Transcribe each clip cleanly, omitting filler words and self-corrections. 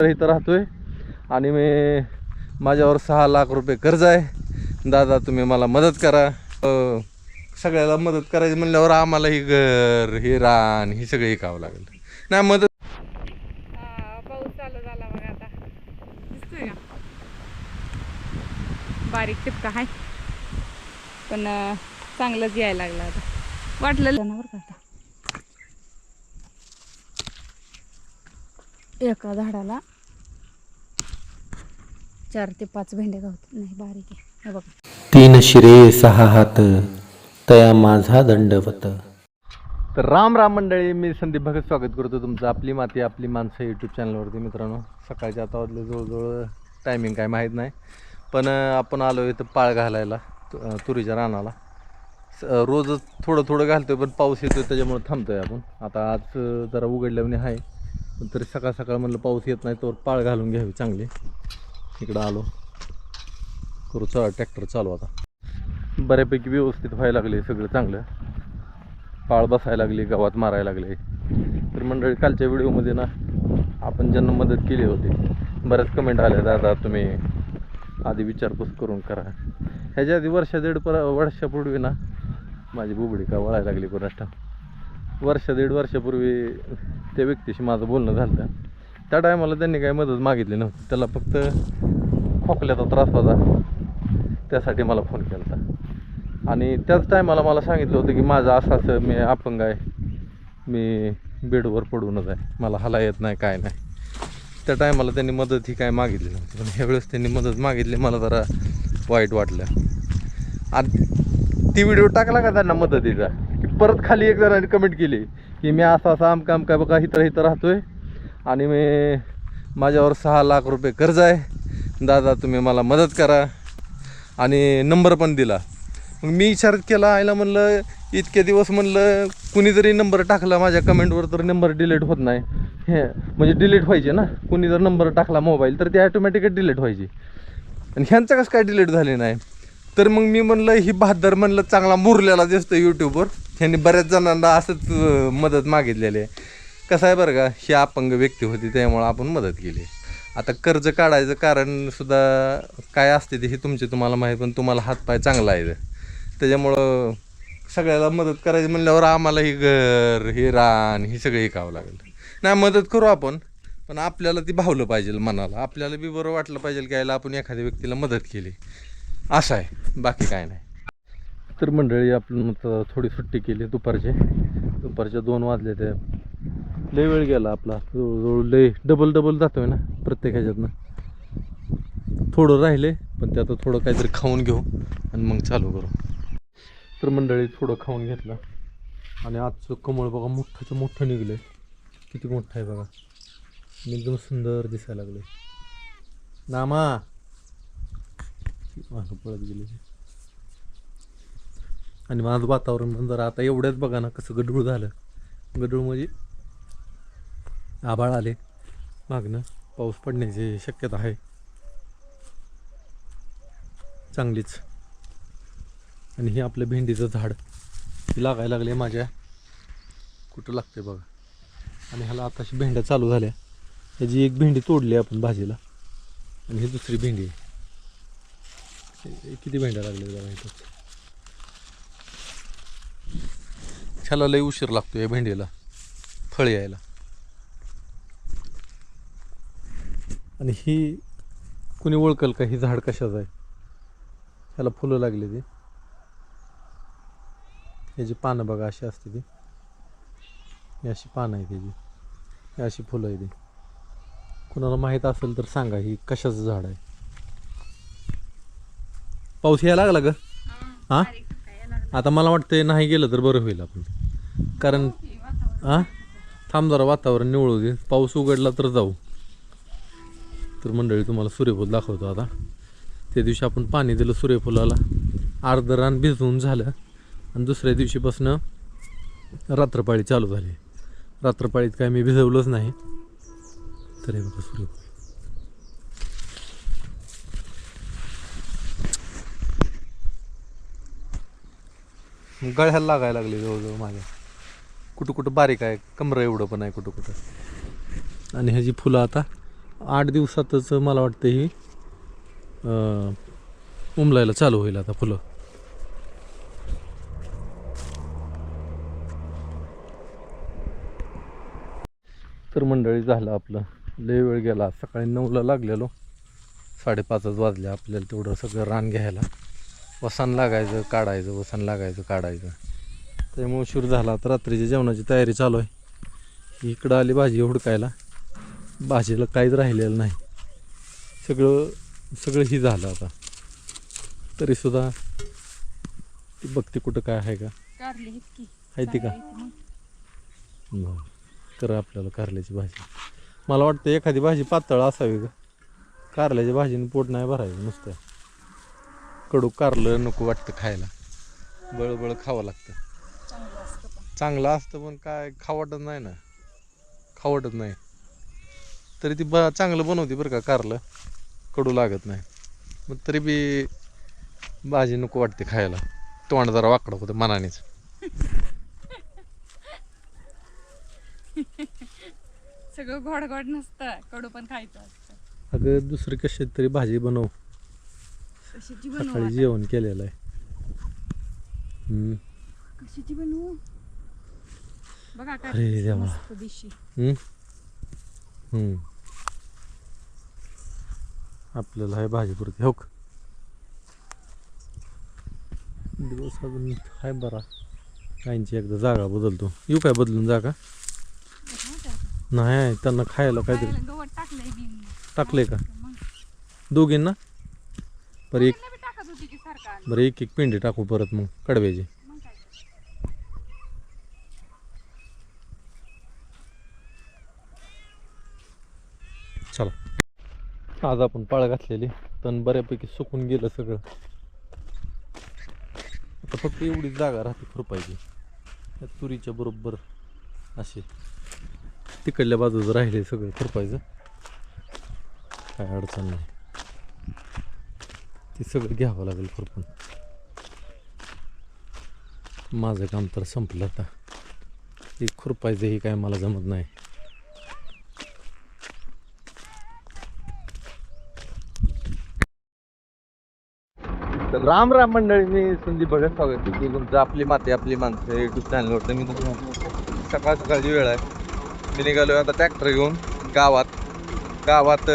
इथं राहतोय आणि माझ्यावर 6 लाख रुपये कर्ज आहे. दादा तुम्ही मला मदत करा. सगळ्याला मदत करायची म्हणल्यावर आम्हाला ही घर ही रान ही सगळं विकावं लागेल. नाही मदत. पाऊस चालू झाला बघा आता. दिसतोय का? बारीक टिपका आहे पण चांगलंच यायला लागलं आता. वाटलं जनावर का आता एका झाडाला 4 ते 5 भेंड्या गावतात. नाही बारीक आहे हे बघा. 3 शिरे 6 हात तया माझा दंडवत. तर राम राम मंडळी, मी संदीप भगत स्वागत करतो तुमचं आपली माती आपली माणसं यूट्यूब चॅनलवरती. मित्रांनो, सकाळच्या आता वाजले जवळजवळ टायमिंग काय माहीत नाही, पण आपण आलो इथं पाळ घालायला तुरीच्या रानाला. रोजच थोडं थोडं घालतोय पण पाऊस येतोय त्याच्यामुळे थांबतोय आपण. आता आज जरा उघडल्याने आहे पण तरी सकाळ सकाळ म्हणलं पाऊस येत नाही तर पाळ घालून घ्यावी चांगली. इकडं आलो करू ट्रॅक्टर चालू. आता बऱ्यापैकी व्यवस्थित व्हायला लागले सगळं चांगलं. पाळ बसायला लागली, गवत मारायला लागले. तर मंडळी, कालच्या व्हिडिओमध्ये ना आपण ज्यांना मदत केली होती बऱ्याच कमेंट आल्या, दादा तुम्ही आधी विचारपूस करून करा. ह्याच्या आधी वर्षापूर्वी ना माझी बुबडी का वळायला लागली कोणाष्ट. 1-1.5 वर्षापूर्वी त्या व्यक्तीशी माझं बोलणं झालं. त्या टायमाला त्यांनी काही मदत मागितली नव्हती. त्याला फक्त खोकल्याचा त्रास होता, त्यासाठी मला फोन केला होता. आणि त्याच टायमाला मला सांगितलं होतं की माझं असं मी अपंग आहे, मी बेडवर पडूनच आहे, मला हाला येत नाही काय नाही. त्या टायमाला त्यांनी मदत ही काय मागितली नव्हती, पण ह्यावेळेस त्यांनी मदत मागितली. मला जरा वाईट वाटलं. आणि ती व्हिडिओ टाकला का त्यांना मदतीचा की परत खाली एक जणांनी कमेंट केली की मी असं आमकाम काय बघा इथं राहतोय आणि माझ्यावर 6 लाख रुपये कर्ज आहे, दादा तुम्ही मला मदत करा. आणि नंबर पण दिला. मग मी विचार केला, आयला म्हणलं इतके दिवस म्हणलं कुणी जरी नंबर टाकला माझ्या कमेंटवर तर नंबर डिलीट होत नाही. हे म्हणजे डिलीट व्हायचे ना, कुणी जर नंबर टाकला मोबाईल तर ते ॲटोमॅटिकच डिलीट व्हायचे. आणि ह्यांचं कसं काय डिलीट झाले नाही. तर मग मी म्हणलं ही बहादर म्हणलं चांगला मुरलेला दिसतो यूट्यूबवर. ह्यांनी बऱ्याच जणांना असंच मदत मागितलेली आहे. कसं आहे बरं का, ही अपंग व्यक्ती होती त्यामुळं आपण मदत केली. आता कर्ज काढायचं कारण सुद्धा काय असते ते हे तुम्हाला माहीत, पण तुम्हाला हातपाय चांगला आहे त्याच्यामुळं सगळ्याला मदत करायची म्हणल्यावर आम्हाला ही घर ही रान ही सगळं विकावं लागेल. नाही मदत करू आपण, पण आपल्याला ती भावलं पाहिजे मनाला. आपल्याला बी बरं वाटलं पाहिजे की यायला आपण एखाद्या व्यक्तीला मदत केली, असं आहे, बाकी काय नाही. तर मंडळी, आपण थोडी सुट्टी केली दुपारच्या 2 वाजले. ते लय वेळ गेला आपला, जवळजवळ लय डबल जातोय ना प्रत्येक ह्याच्यातनं. थोडं राहिले पण ते आता थोडं काहीतरी खाऊन घेऊ आणि मग चालू करू. तर मंडळी, थोडं खाऊन घेतलं आणि आजचं कमळ बघा मोठं निघलं. किती मोठं आहे बघा, एकदम सुंदर दिसायला लागले. नामा मागं पळत गेले. आणि माझं वातावरण पण जरा आता एवढ्याच बघा ना कसं गडूळ झालं. गडूळ म्हणजे आभाळ आले, मागणं पाऊस पडण्याची शक्यता आहे चांगलीच. आणि हे आपलं भेंडीचं झाड लागायला लागले माझ्या, कुठं लागते बघा. आणि ह्याला आताशी भेंड्या चालू झाल्या. ह्याची एक भेंडी तोडली आपण भाजीला आणि ही दुसरी भेंडी आहे. किती भेंड्या लागल्या बघा इथंच. ह्याला लई उशीर लागतो या भेंडीला फळ यायला. आणि ही कुणी ओळखल का ही झाड कशाचं आहे. ह्याला फुलं लागली ती, ह्याची पानं बघा अशी असते ती, ही अशी पानं आहे त्याची, ही अशी फुलं आहे ती. कुणाला माहीत असेल तर सांगा ही कशाचं झाड आहे. पाऊस यायला लागला ग. हां, आता मला वाटतं नाही गेलं तर बरं होईल आपण, कारण थांब जरा वातावरण निवळू दे. पाऊस उघडला तर जाऊ. तर मंडळी, तुम्हाला सूर्यफूल दाखवतो आता. त्या दिवशी आपण पाणी दिलं सूर्यफुलाला, अर्ध रान भिजवून झालं आणि दुसऱ्या दिवशीपासून रात्रपाळी चालू झाली. रात्रपाळीत काय मी भिजवलंच नाही. तर हे बघा सूर्यफूल गळ्याला लागायला लागले जवळजवळ माझ्या. कुठं बारीक आहे, कमरं एवढं पण आहे कुठं. आणि ह्याची फुलं आता 8 दिवसातच मला वाटतं ही उमलायला चालू होईल आता फुलं. तर मंडळी झालं आपलं, लय वेळ गेला. सकाळी 9ला लागलेलो, 5:30 वाजले आपल्याला तेवढं सगळं रान घ्यायला. वसान लागायचं काढायचं, वसान लागायचं काढायचं, त्यामुळे उशीर झाला. तर रात्रीच्या जेवणाची तयारी चालू आहे. इकडं आली भाजी हुडकायला, भाजीला काहीच राहिलेलं नाही, सगळं ही झालं आता. तरीसुद्धा ती बघते कुठं काय आहे का, आहे ती का. बरं, कर आपल्याला कारल्याची भाजी. मला वाटतं एखादी भाजी पातळ असावी का, कारल्याच्या भाजीने पोट नाही भरायचं. नुसतं कडू कारलं नको वाटतं खायला, बळबळ खावं लागतं. चांगलं असतं पण काय खावटत नाही ना, खावटत नाही. तरी ती चांगलं बनवते बरं का कारलं, कडू लागत नाही. मग तरी बी भाजी नको वाटते खायला, तोंड जरा वाकडं होतं मनानेच. सगळं गोड गोड नसतं, कडू पण खायचं असतं. अगं दुसरी कशी तरी भाजी बनव, कशाची बनवू सकाळी आता? जेवण केलेलं आहे. कशाची बनवू बघा काय अरे देवा. मस्त दिशी. आपल्याला आहे भाजी पुरती हो का. दिवस अजून आहे बरा. काहींची एकदा जागा बदलतो. येऊ काय बदलून जागा. नाही त्यांना खायला काहीतरी गवत टाकलंय मी. टाकले का मग दोघींना. बरं एक बी टाकत होती की सारखा. बरं एक पिंडी टाकू परत मग कडव्याची. मग काय तर. चला, आज आपण पाळ घातलेली, तण बऱ्यापैकी सुकून गेलं सगळं. आता फक्त एवढीच जागा राहते खुरपायची. त्या तुरीच्या बरोबर असे तिकडल्या बाजूचं राहिले सगळं खुरपायचं, काय अडचण नाही. ते सगळं घ्यावं लागेल खुरपून. माझं काम तर संपलं आता. हे खुरपायचं हे काय मला जमत नाही. तर राम राम मंडळी, मी संदीप भगत स्वागत करतो तुमचं आपली माती आपली माणसं यूट्यूब चॅनलवरती. मी तुम्हाला सकाळची वेळ आहे. मी निघालो आता ट्रॅक्टर घेऊन गावात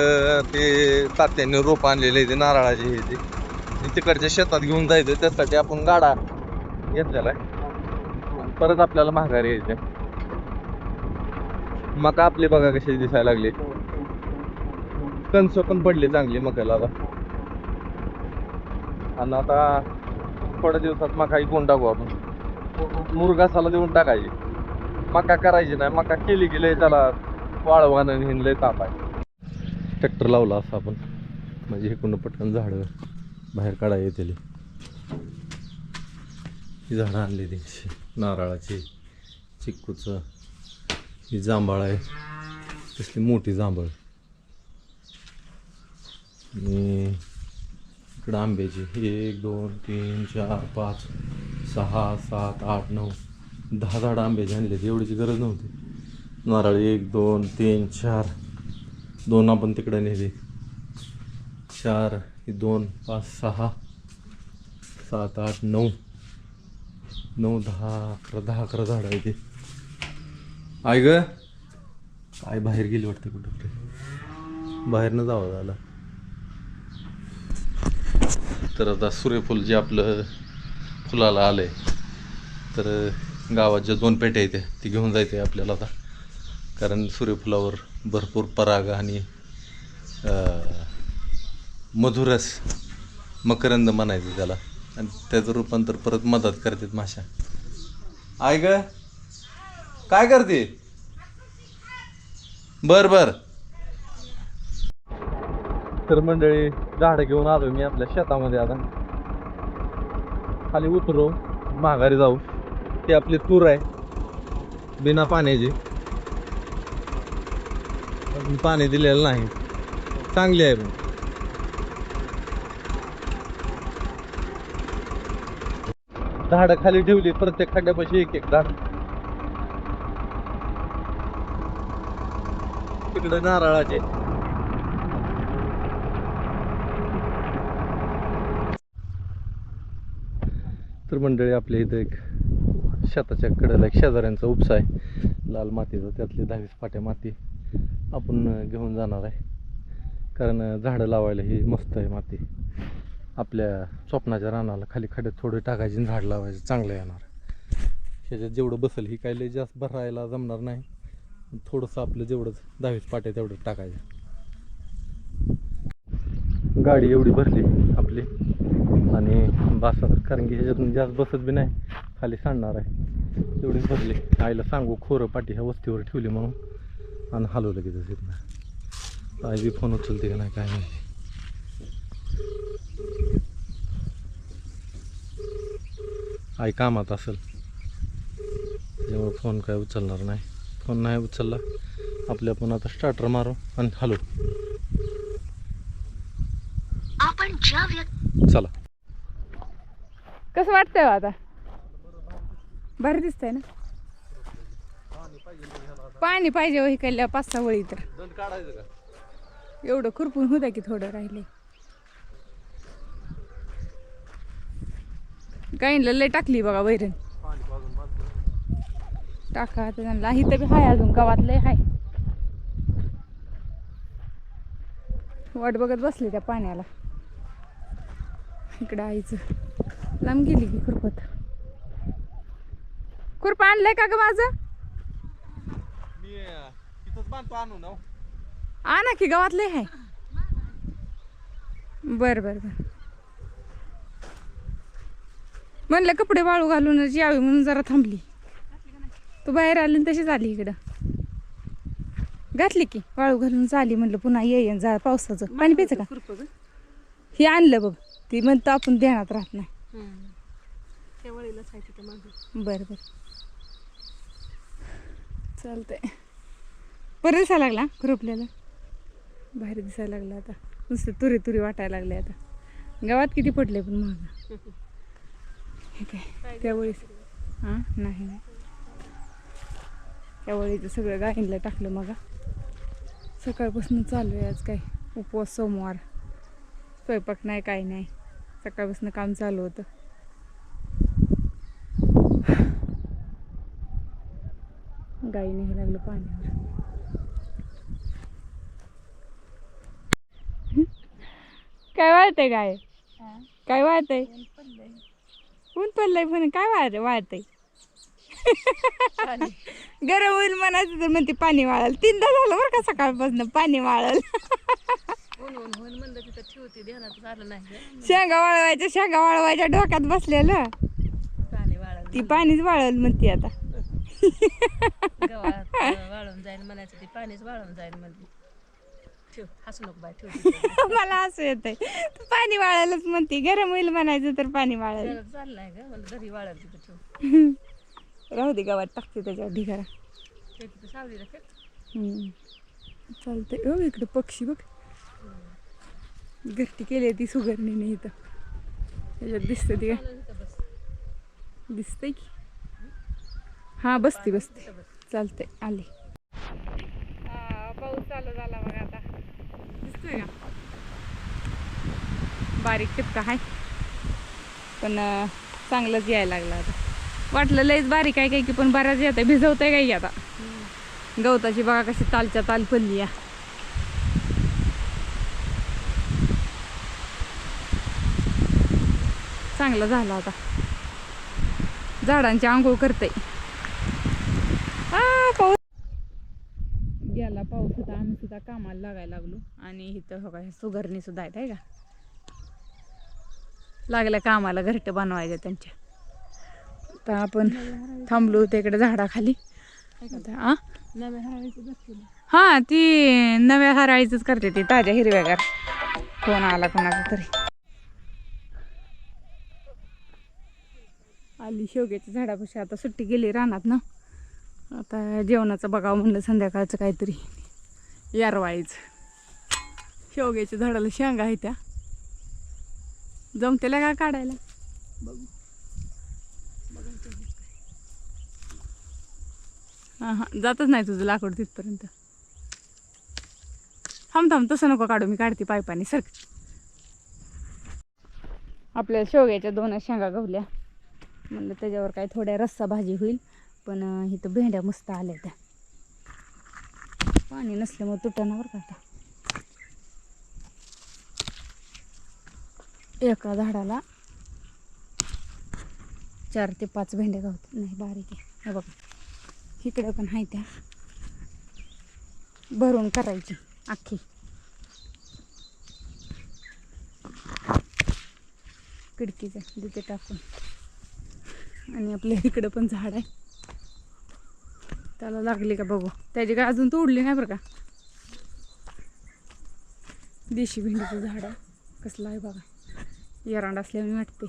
ते तात्यांनी रोप आणलेले ते नारळाचे हे ते तिकडच्या शेतात घेऊन जायचं. त्यासाठी आपण गाडा घेतलेला आहे. परत आपल्याला माघारी यायचं. मका आपली बघा कशी दिसायला लागली, कणसं पण पडली चांगली मकाला आता. आणि आता थोड्या दिवसात मका इकून टाकू आपण, मुरघासाला देऊन टाकायची. मका करायची नाही, मका केली की लय त्याला वाळवानं हे लय ताप आहे. ट्रॅक्टर लावला असं आपण म्हणजे इकडून पटकन झाडं बाहेर काढा येतील. ही झाडं आणली ती नारळाची, चिक्कूचं, ही जांभळ आहे तसली मोठी जांभळ, आणि इकडं आंब्याची 1 2 3 4 5 6 7 8 9 10 झाडं आंब्याची आणली. एवढीची गरज नव्हती. नारळ 1 2 3 4, 2 आपण तिकडे नेली, 4 2 5 6 7 8 9 9 10 11 झाडं आहे ते. आई ग आई बाहेर गेली वाटते कुठं, बाहेरनं जावं झालं. तर आता सूर्यफूल जे आपलं फुलाला आलंय, तर गावात ज्या 2 पेट्या आहेत ती घेऊन जायचं आहे आपल्याला आता. कारण सूर्यफुलावर भरपूर पराग आणि मधुरस मकरंद म्हणायचं त्याला, आणि त्याचं रूपांतर परत मदत करतात माशा. आई ग काय करते. बर बर. तर मंडळी झाडं घेऊन आलो मी आपल्या शेतामध्ये. आता खाली उतरू, माघारी जाऊ. ती आपली तूर आहे बिना पाण्याची, पाणी दिलेलं नाही, चांगली आहे. पण झाडं खाली ठेवली, प्रत्येक खड्ड्यापाशी एक एक झाड. तिकडे नारळाचे तर मंडळी आपल्या इथं एक शेताच्या कडेला एक शेजाऱ्यांचा उपसा आहे लाल मातीचा, त्यातली 10-20 पाट्या माती आपण घेऊन जाणार आहे. कारण झाडं लावायला ही मस्त आहे माती. आपल्या स्वप्नाच्या रानाला खाली खड्यात थोडे टाकायचे आणि झाड लावायचं, चांगलं येणार. ह्याच्यात जेवढं बसेल ही काही लय जास्त भरायला जमणार नाही, थोडंसं आपलं जेवढंच 10-20 पाट्या तेवढं टाकायचं. गाडी एवढी भरली आपली आणि बसत, कारण की ह्याच्यातून जास्त बसत बी नाही, खाली सांडणार आहे. एवढीच भरली. आईला सांगू खोरं पाठी ह्या वस्तीवर ठेवली म्हणून आणि हलवलं की तसं इथनं. आई बी फोन उचलते का नाही काय नाही. आई कामात असेल त्यामुळे फोन काय उचलणार नाही. फोन नाही उचलला आपल्या आपण आता स्टार्टर मारू आणि हलू. चला. कसं वाटतंय हो आता? भारी दिसतंय ना. पाणी पाहिजे हो इकडल्या 5-6 वळी तर. दंड काढायचं का? एवढं खुरपून होत्या की थोडं राहिले. गाईंला लय टाकली बघा वैरण. टाका आता त्यांना. इथं बी हाय अजून गावात लय हाय. वाट बघत बसली त्या पाण्याला. इकडं आईचं लांब गेली की खुरपत. खुरप आणलंय का ग माझं? मी तिथंच बांधतो, आणू ना. आणा की गावात लय हाय. बर बर बर. म्हणलं कपडे वाळू घालूनच यावी म्हणून जरा थांबली. तू बाहेर आली आणि तशीच आली इकडं. घातली की वाळू घालून चाली, म्हणलं पुन्हा येईन जा पावसाचं. पाणी प्यायचं का? हे आणलं बघ. ती म्हणतो आपण ध्यानात राहत नाही. बर बर चालतंय. बरं दिसायला लागला खुरपल्याला. भारी दिसायला लागला आता. नुसतं तुरी तुरी वाटायला लागले आता. गावात किती पडले पण महाग. हे काय त्यावेळेस हां नाही नाही त्यावेळीचं सगळं गाईंला टाकलं मग. सकाळपासून चालू आहे आज. काय उपवास, सोमवार. स्वयंपाक नाही काय नाही. सकाळपासून काम चालू होतं. गाईने हे लागलं पाण्यावर. काय वाळतंय गाय? काय वाळतंय? ऊन पडलंय पण काय वाळतंय? गरम होईल म्हणायचं तर म्हणते पाणी वाळल. 3दा झालं बरं का सकाळपासून पाणी वाळल. शेंगा वाळवायच्या डोक्यात बसलेलं ती पाणीच वाळल म्हणते आता. वाळून जाईल म्हणायचं, ते पाणीच वाळून जाईल म्हणते. ठेव, हसू नको बाय, ठेव. मला असं येतंय. पाणी वाळायलाच म्हणते. गरम होईल म्हणायचं तर पाणी वाळल. चाललंय ग मला घरी वाळल तिथं ठेव. राहू दे गावात टाकते त्याच्यावर ढिगारा. ठेव तिथं सावलीला ठेव. चालतंय. हो इकडं पक्षी बघ. घरटी केली ती सुगरणीने इथं. त्याच्यात दिसतं ती काय दिसतंय की. हा बसते बसते. चालतंय आले. पाऊस चालू झाला बघा आता. दिसतोय का? बारीक टिपका आहे पण चांगलंच यायला लागलं आता. वाटलं लयच बारीक आहे काय की, पण बऱ्याच येत आहे. भिजवतंय काही आता. गवताची बघा कशी तालच्या ताल पडली या. चांगलं झालं आता. झाडांची आंघोळ करते. पाऊस गेला. पाऊस होता. आम्ही सुद्धा कामाला लागायला लागलो. आणि इथं हो काय सुगरणी सुद्धा आहेत आहे का, लागल्या कामाला घरटं बनवायच्या त्यांच्या. आता आपण थांबलो होतो इकडे झाडाखाली. हा ती नव्या हराळीच करते ती, ताज्या हिरव्यागार. फोन आला कोणाचा तरी. आली शेवग्याच्या झाडापाशी. आता सुट्टी गेली रानात ना. आता जेवणाचं बघावं म्हणलं संध्याकाळचं काहीतरी यारवाळीचं. शेवग्याच्या झाडाला शेंगा आहे त्या. जमतेला का काढायला बघू. हां हां जातच नाही तुझं लाकूड तिथपर्यंत. थांब थांब तसं नको काढू, मी काढते पायपाने सरक. आपल्याला शेवग्याच्या 2 शेंगा गवल्या. म्हणलं त्याच्यावर काय थोड्या रस्सा भाजी होईल. पण इथं भेंड्या मस्त आल्या त्या. पाणी नसल्यामुळे तुटना बरं का आता. एका झाडाला 4 ते 5 भेंड्या गावतात. नाही बारीक आहे हे बघा. इकडं पण आहे त्या भरून करायची अख्खी. खिडकीचं तिथे टाकून. आणि आपल्या इकडं पण झाड आहे. त्याला लागली का बघू. त्याची काय अजून तोडली नाही बरं का. देशी भेंडीचं झाड आहे. कसलं आहे बघा. एरंड असल्याने वाटते.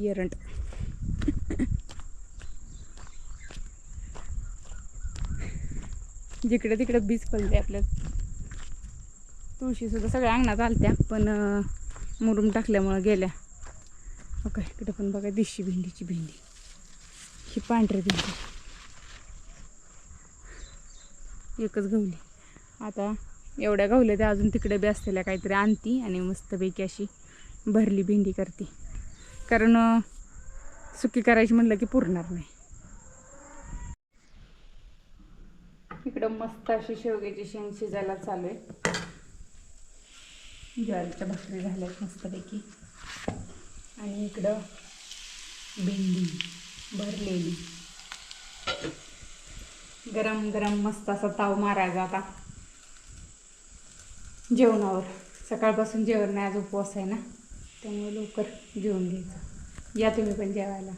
एरंड. जिकडे तिकडे बीज पडले आपल्या. तुळशीसुद्धा सगळ्या अंगणात आलत्या पण मुरुम टाकल्यामुळं गेल्या. ओके इकडे पण बघा देशी भेंडीची भेंडी. ही पांढरी भेंडी एकच गवली. आता एवढ्या गवल्या त्या अजून तिकडे बी असलेल्या काहीतरी आणती आणि मस्तपैकी अशी भरली भेंडी करते. कारण सुकी करायची म्हणलं की पुरणार नाही. इकडं मस्त अशी शेवग्याची शेंग शिजायला चालू आहे. ज्वारीच्या भाकरी झाल्यात मस्तपैकी. आणि इकडं भेंडी भरलेली. गरम गरम मस्त असा ताव मारायचा आता जेवणावर. सकाळपासून जेवण नाही, आज उपवास आहे ना, त्यामुळे लवकर जेवण घ्यायचं. या तुम्ही पण जेवायला.